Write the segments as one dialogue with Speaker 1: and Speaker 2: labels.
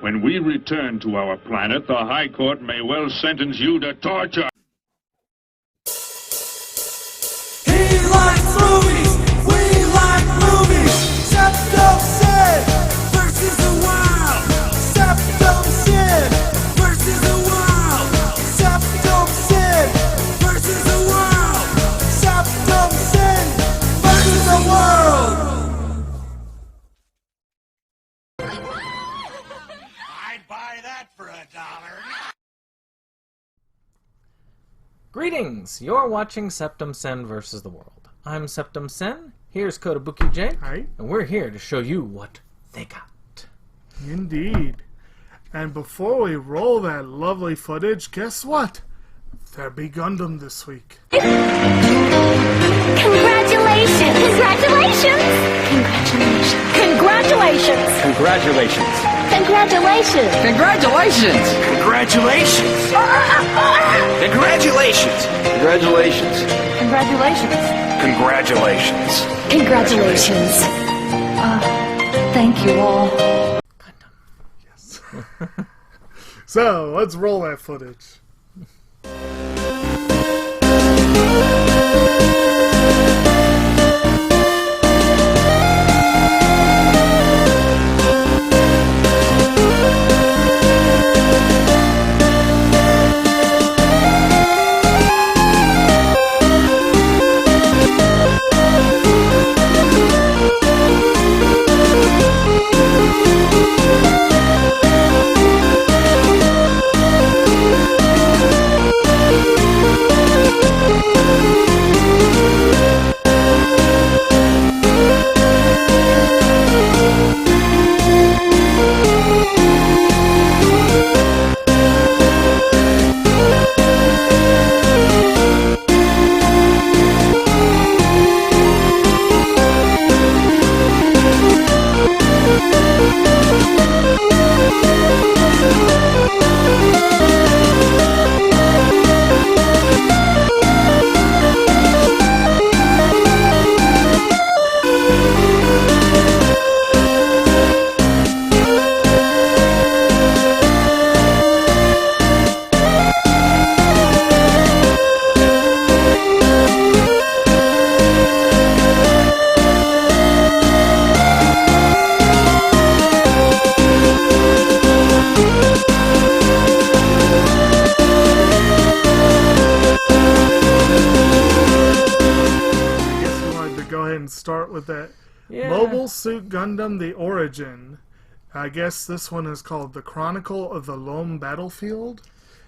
Speaker 1: When we return to our planet, the High Court may well sentence you to torture.
Speaker 2: He likes movies, we like movies. Septum Sin versus the world. Septum Sin versus the world. Septum Sin versus the world. Septum Sin versus the world.
Speaker 3: I'd buy that for $1.
Speaker 4: Greetings! You're watching Septum Sen vs. the World. I'm Septum Sen, here's Kotobuki Jake,
Speaker 5: Hi.
Speaker 4: and we're here to show you what they got.
Speaker 5: Indeed. And before we roll that lovely footage, guess what? There be Gundam this week.
Speaker 6: Congratulations! Congratulations! Congratulations!
Speaker 7: Congratulations!
Speaker 6: Congratulations!
Speaker 7: Congratulations!
Speaker 3: Congratulations! Congratulations!
Speaker 7: Congratulations!
Speaker 6: Congratulations!
Speaker 3: Congratulations!
Speaker 6: Congratulations! Thank you all.
Speaker 5: Yes. So, let's roll that footage. Start with that.
Speaker 4: Yeah.
Speaker 5: Mobile Suit Gundam The Origin. I guess this one is called The Chronicle of the Loum Battlefield.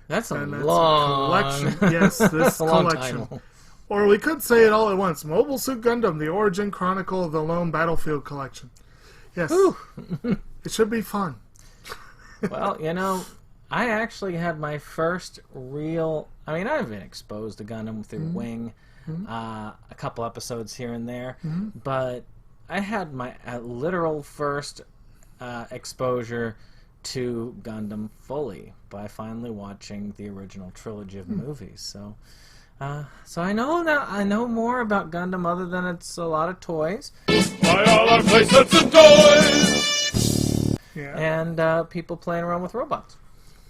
Speaker 4: That's a
Speaker 5: And that's
Speaker 4: long...
Speaker 5: a collection. Yes, this
Speaker 4: That's a long
Speaker 5: collection.
Speaker 4: title.
Speaker 5: Or we could say it all at once. Mobile Suit Gundam The Origin Chronicle of the Loum Battlefield Collection. Yes. It should be fun.
Speaker 4: Well, you know, I actually had my first real... I mean, I've been exposed to Gundam through Wing, a couple episodes here and there, but I had my literal first exposure to Gundam fully by finally watching the original trilogy of movies. So I know now. I know more about Gundam other than it's a lot of toys.
Speaker 3: Buy all our playsets and toys!
Speaker 5: Yeah.
Speaker 4: And people playing around with robots.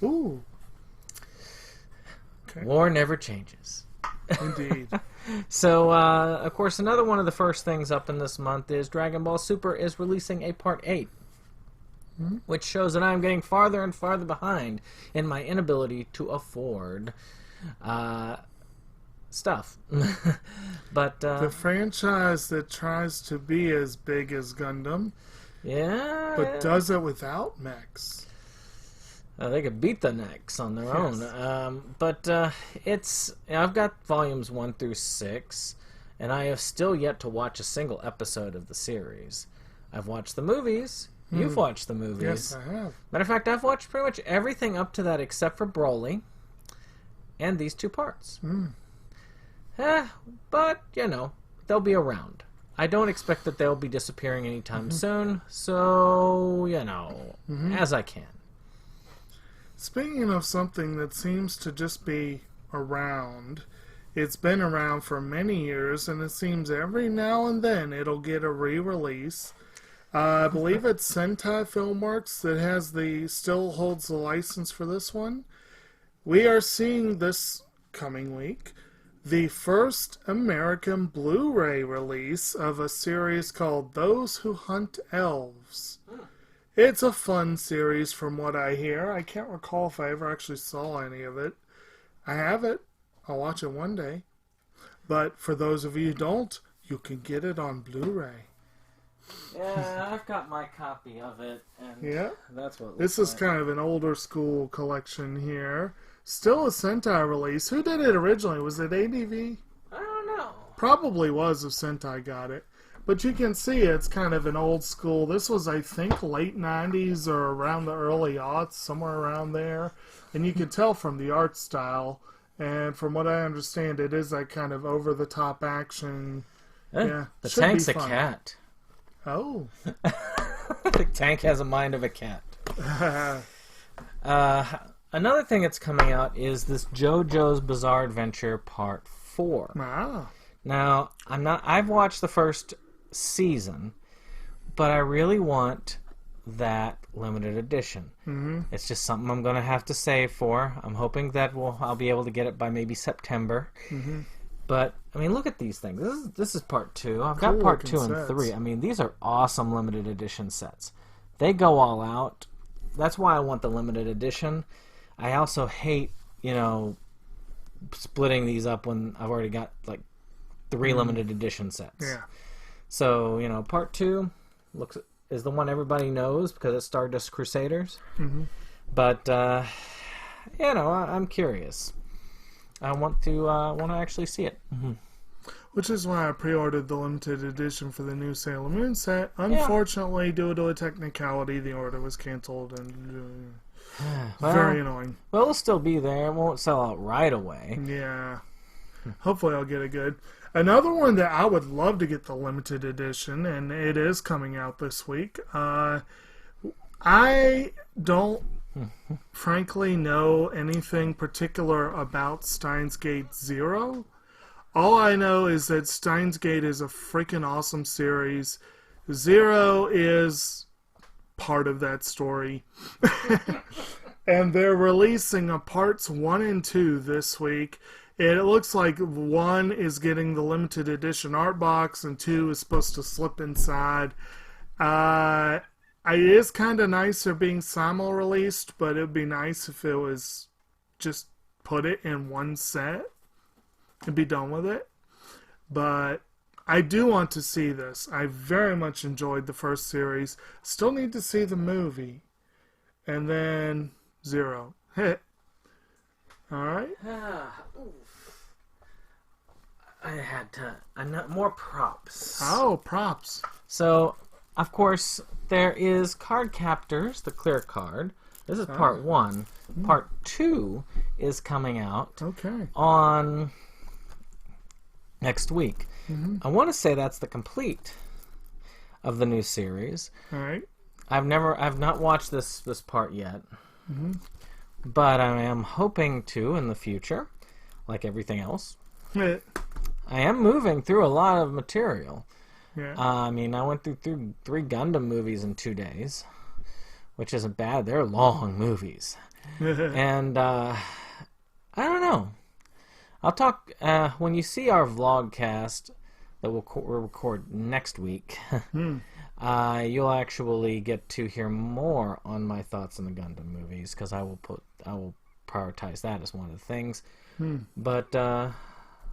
Speaker 5: Ooh. Okay.
Speaker 4: War never changes.
Speaker 5: Indeed.
Speaker 4: So, of course, another one of the first things up in this month is Dragon Ball Super is releasing a Part 8, which shows that I'm getting farther and farther behind in my inability to afford stuff. But,
Speaker 5: The franchise that tries to be as big as Gundam,
Speaker 4: yeah.
Speaker 5: but does it without mechs.
Speaker 4: They could beat the necks on their own. But it's... I've got volumes 1 through 6, and I have still yet to watch a single episode of the series. I've watched the movies. You've watched the movies.
Speaker 5: Yes, I have.
Speaker 4: Matter of fact, I've watched pretty much everything up to that except for Broly and these 2 parts. But, you know, they'll be around. I don't expect that they'll be disappearing anytime soon, so, you know, as I can.
Speaker 5: Speaking of something that seems to just be around, it's been around for many years, and it seems every now and then it'll get a re-release. I believe it's Sentai Filmworks that still holds the license for this one. We are seeing this coming week the first American Blu-ray release of a series called Those Who Hunt Elves. It's a fun series from what I hear. I can't recall if I ever actually saw any of it. I have it. I'll watch it one day. But for those of you who don't, you can get it on Blu-ray.
Speaker 4: Yeah, I've got my copy of it, and
Speaker 5: Yeah.
Speaker 4: that's what it
Speaker 5: This
Speaker 4: looks
Speaker 5: is
Speaker 4: like.
Speaker 5: kind of an older school collection here. Still a Sentai release. Who did it originally? Was it ADV?
Speaker 4: I don't know.
Speaker 5: Probably was if Sentai got it. But you can see it's kind of an old school. This was, I think, late 90s or around the early aughts, somewhere around there. And you can tell from the art style. And from what I understand, it is that kind of over-the-top action. Yeah,
Speaker 4: The
Speaker 5: should be
Speaker 4: tank's a
Speaker 5: fun.
Speaker 4: cat.
Speaker 5: Oh.
Speaker 4: The tank has a mind of a cat. Another thing that's coming out is this JoJo's Bizarre Adventure Part 4.
Speaker 5: Ah.
Speaker 4: Now, I've watched the first season, but I really want that limited edition. Mm-hmm. It's just something I'm going to have to save for. I'm hoping that I'll be able to get it by maybe September. Mm-hmm. But, I mean, look at these things. This is part 2. I've got part 2 and 3. I mean, these are awesome limited edition sets. They go all out. That's why I want the limited edition. I also hate, splitting these up when I've already got, 3 limited edition sets.
Speaker 5: Yeah.
Speaker 4: So, part 2 is the one everybody knows because it's Stardust Crusaders. Mm-hmm. But, I'm curious. I want to actually see it. Mm-hmm.
Speaker 5: Which is why I pre-ordered the limited edition for the new Sailor Moon set. Unfortunately, due to a technicality, the order was canceled, and very annoying.
Speaker 4: Well, it'll still be there. It won't sell out right away.
Speaker 5: Yeah. Hopefully I'll get it good. Another one that I would love to get the limited edition, and it is coming out this week. I don't frankly know anything particular about Steins Gate Zero. All I know is that Steins Gate is a freaking awesome series. Zero is part of that story. And they're releasing a parts 1 and 2 this week. It looks like 1 is getting the limited edition art box and 2 is supposed to slip inside. It is kind of nice they're being simul-released, but it would be nice if it was just put it in one set and be done with it. But I do want to see this. I very much enjoyed the first series. Still need to see the movie. And then Zero. Hit. Alright.
Speaker 4: I had more props.
Speaker 5: Oh, props.
Speaker 4: So, of course, there is Cardcaptors, the clear card. This is part 1. Part 2 is coming out on next week. Mm-hmm. I want to say that's the complete of the new series.
Speaker 5: All right.
Speaker 4: I've not watched this part yet, but I am hoping to in the future, like everything else.
Speaker 5: Yeah.
Speaker 4: I am moving through a lot of material.
Speaker 5: Yeah.
Speaker 4: I went through 3 Gundam movies in 2 days, which isn't bad. They're long movies. And, I don't know. I'll talk, when you see our vlogcast that we'll record next week, you'll actually get to hear more on my thoughts on the Gundam movies, because I will prioritize that as one of the things. But,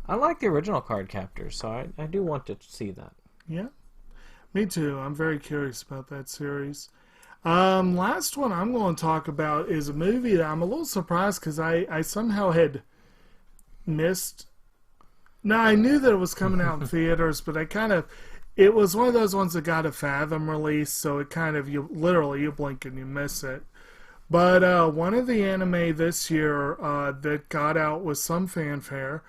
Speaker 4: I like the original Cardcaptors, so I do want to see that.
Speaker 5: Yeah, me too. I'm very curious about that series. Last one I'm going to talk about is a movie that I'm a little surprised because I somehow had missed. Now, I knew that it was coming out in theaters, but it was one of those ones that got a Fathom release, so it you blink and you miss it. But one of the anime this year that got out with some fanfare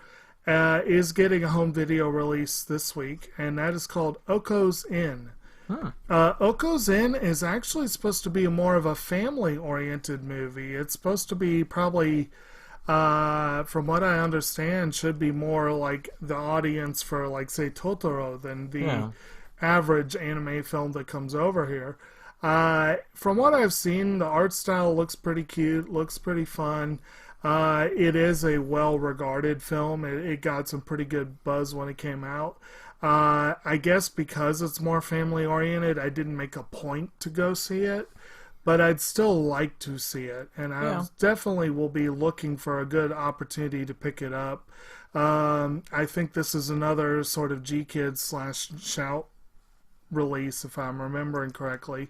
Speaker 5: is getting a home video release this week, and that is called Okko's Inn. Okko's Inn is actually supposed to be more of a family-oriented movie. It's supposed to be probably, from what I understand, should be more like the audience for, say, Totoro than the average anime film that comes over here. From what I've seen, the art style looks pretty cute, looks pretty fun. It is a well-regarded film. It got some pretty good buzz when it came out. I guess because it's more family-oriented, I didn't make a point to go see it, but I'd still like to see it, and I definitely will be looking for a good opportunity to pick it up. I think this is another sort of G-Kids / Shout release, if I'm remembering correctly.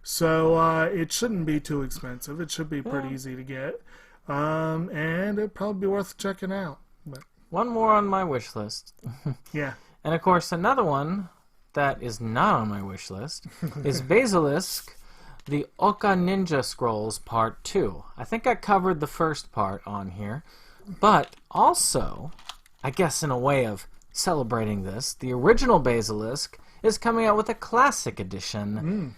Speaker 5: So it shouldn't be too expensive. It should be pretty easy to get. And it'd probably be worth checking out. But
Speaker 4: One more on my wish list.
Speaker 5: yeah.
Speaker 4: And of course, another one that is not on my wish list is Basilisk, the Ouka Ninja Scrolls Part 2. I think I covered the first part on here. But also, I guess in a way of celebrating this, the original Basilisk is coming out with a classic edition.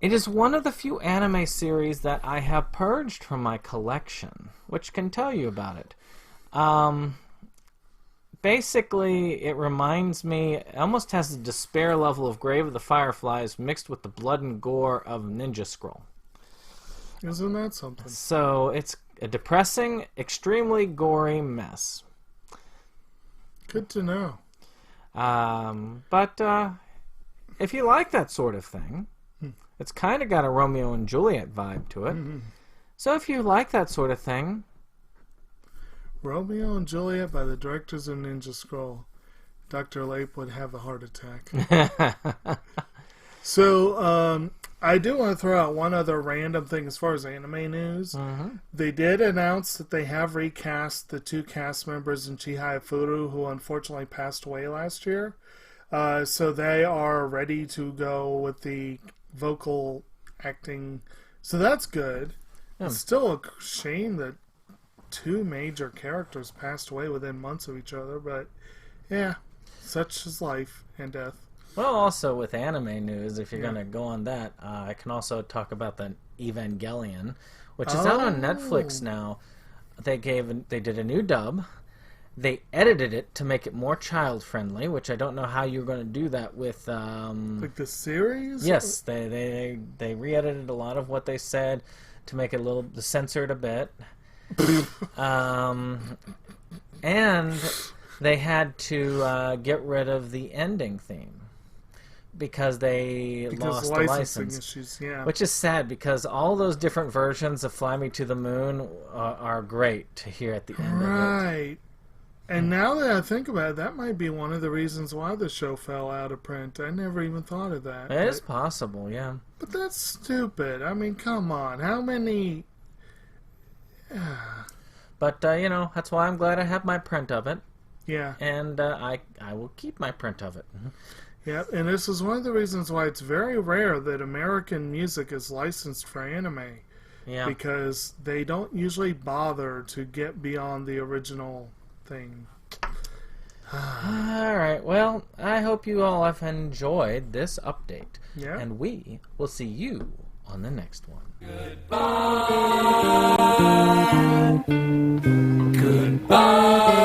Speaker 4: It is one of the few anime series that I have purged from my collection, which can tell you about it. Basically, it reminds me, it almost has the despair level of Grave of the Fireflies mixed with the blood and gore of Ninja Scroll.
Speaker 5: Isn't that something?
Speaker 4: So it's a depressing, extremely gory mess.
Speaker 5: Good to know.
Speaker 4: But if you like that sort of thing, it's kind of got a Romeo and Juliet vibe to it. So if you like that sort of thing,
Speaker 5: Romeo and Juliet by the directors of Ninja Scroll. Dr. Lape would have a heart attack. So, I do want to throw out one other random thing as far as anime news. They did announce that they have recast the 2 cast members in Chihaya Furu, who unfortunately passed away last year. So they are ready to go with the vocal acting. So that's good. It's still a shame that 2 major characters passed away within months of each other, but yeah, such is life and death.
Speaker 4: well, also with anime news, if you're going to go on that, I can also talk about the Evangelion, which is out on Netflix now. They did a new dub. They edited it to make it more child-friendly, which I don't know how you're going to do that with...
Speaker 5: Like the series?
Speaker 4: Yes, they re-edited a lot of what they said to make it censored a bit. And they had to get rid of the ending theme because they lost the license.
Speaker 5: Issues, yeah.
Speaker 4: Which is sad because all those different versions of Fly Me to the Moon are great to hear at the end of it.
Speaker 5: Right. And now that I think about it, that might be one of the reasons why the show fell out of print. I never even thought of that.
Speaker 4: It is possible, yeah.
Speaker 5: But that's stupid. I mean, come on. How many...
Speaker 4: But, that's why I'm glad I have my print of it.
Speaker 5: Yeah.
Speaker 4: And I will keep my print of it.
Speaker 5: Yeah, and this is one of the reasons why it's very rare that American music is licensed for anime.
Speaker 4: Yeah.
Speaker 5: Because they don't usually bother to get beyond the original thing.
Speaker 4: Alright, well, I hope you all have enjoyed this update.
Speaker 5: Yeah.
Speaker 4: And we will see you on the next one.
Speaker 2: Goodbye.